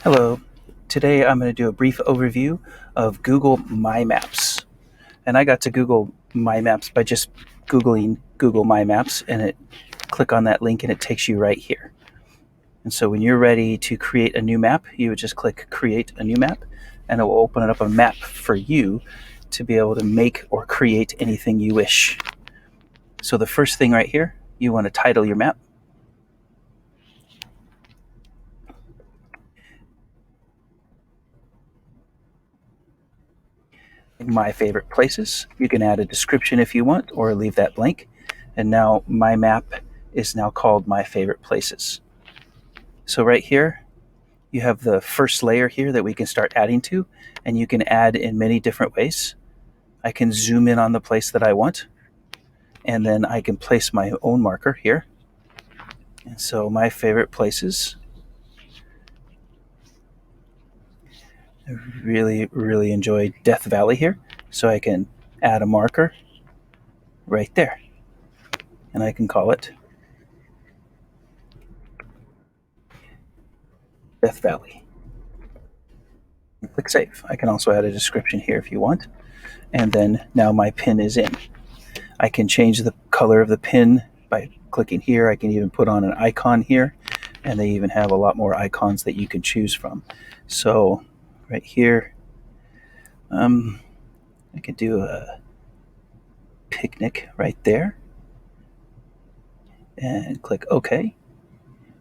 Hello. Today I'm going to do a brief overview of Google My Maps. And I got to Google My Maps by just Googling Google My Maps, and it click on that link and it takes you right here. And so when you're ready to create a new map, you would just click create a new map, and it will open up a map for you to be able to make or create anything you wish. So the first thing right here, you want to title your map. My favorite places. You can add a description if you want, or leave that blank. And now my map is now called My Favorite Places. So right here, you have the first layer here that we can start adding to, and you can add in many different ways. I can zoom in on the place that I want, and then I can place my own marker here. And so my favorite places, I really enjoy Death Valley here. So I can add a marker right there, and I can call it Death Valley. Click save. I can also add a description here if you want. And then now my pin is in. I can change the color of the pin by clicking here. I can even put on an icon here, and they even have a lot more icons that you can choose from. So right here, I could do a picnic right there and click OK,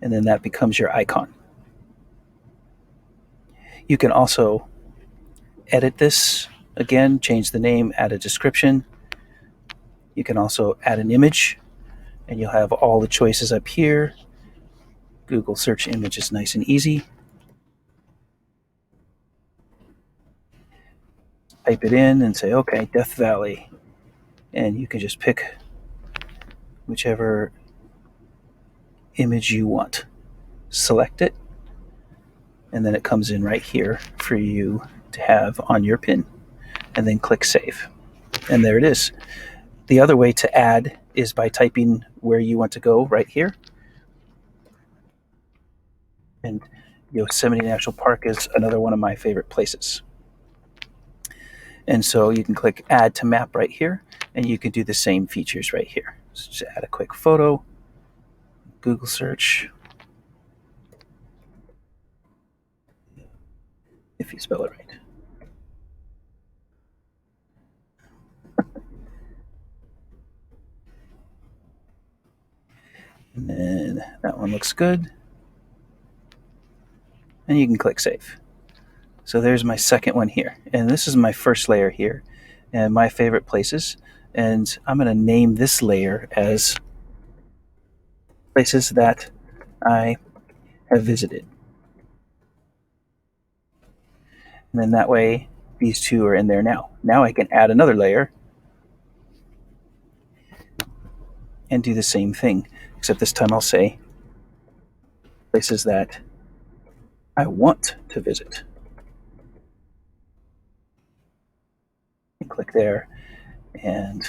and then that becomes your icon. You can also edit this again, change the name, add a description. You can also add an image, and you'll have all the choices up here. Google search image is nice and easy. Type it in and say, okay, Death Valley. And you can just pick whichever image you want. Select it, and then it comes in right here for you to have on your pin. And then click save. And there it is. The other way to add is by typing where you want to go right here. And Yosemite National Park is another one of my favorite places. And so you can click add to map right here, and you can do the same features right here. So just add a quick photo, Google search, if you spell it right. And then that one looks good. And you can click save. So there's my second one here. And this is my first layer here, and my favorite places. And I'm going to name this layer as places that I have visited. And then that way, these two are in there now. Now I can add another layer and do the same thing, except this time I'll say places that I want to visit. And click there, and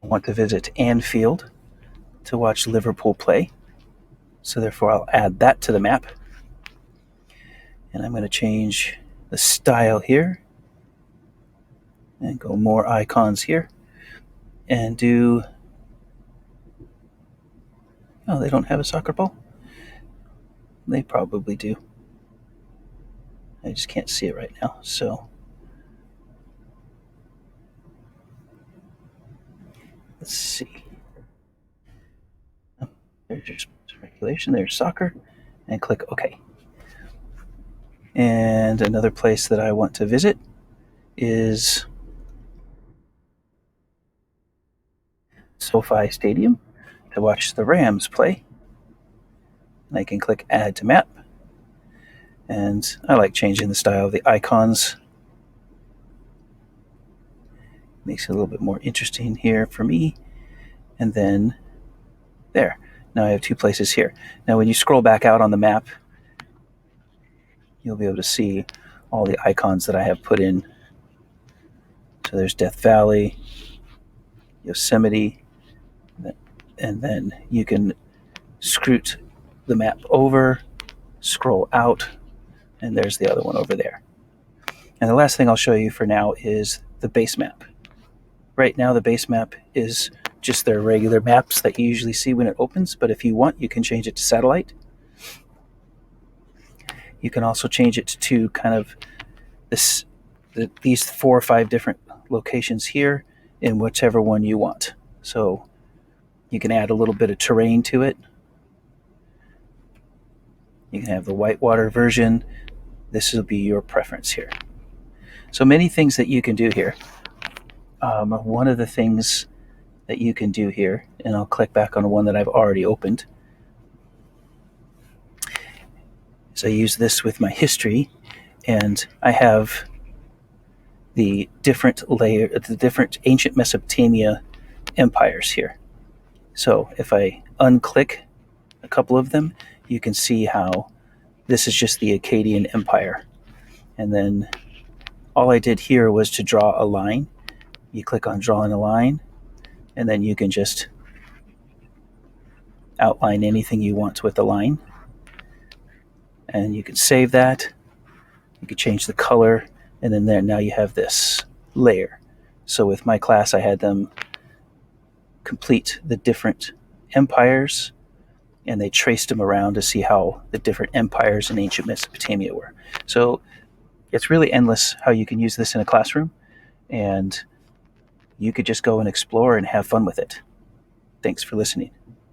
I want to visit Anfield to watch Liverpool play. So therefore I'll add that to the map. And I'm going to change the style here and go more icons here and do, oh, they don't have a soccer ball? They probably do. I just can't see it right now. So let's see. Oh, there's your regulation, there's soccer, and click OK. And another place that I want to visit is SoFi Stadium to watch the Rams play. And I can click add to map. And I like changing the style of the icons. Makes it a little bit more interesting here for me. And then there. Now I have two places here. Now when you scroll back out on the map, you'll be able to see all the icons that I have put in. So there's Death Valley, Yosemite, and then you can scroot the map over, scroll out, and there's the other one over there. And the last thing I'll show you for now is the base map. Right now the base map is just their regular maps that you usually see when it opens, but if you want, you can change it to satellite. You can also change it to kind of these 4 or 5 different locations here in whichever one you want. So you can add a little bit of terrain to it. You can have the whitewater version. This will be your preference here. So many things that you can do here. One of the things that you can do here, and I'll click back on one that I've already opened, is I use this with my history, and I have the different ancient Mesopotamia empires here. So if I unclick a couple of them, you can see how this is just the Akkadian Empire. And then all I did here was to draw a line. You click on drawing a line, and then you can just outline anything you want with the line. And you can save that. You can change the color, and then there now you have this layer. So with my class, I had them complete the different empires, and they traced them around to see how the different empires in ancient Mesopotamia were. So it's really endless how you can use this in a classroom, and you could just go and explore and have fun with it. Thanks for listening.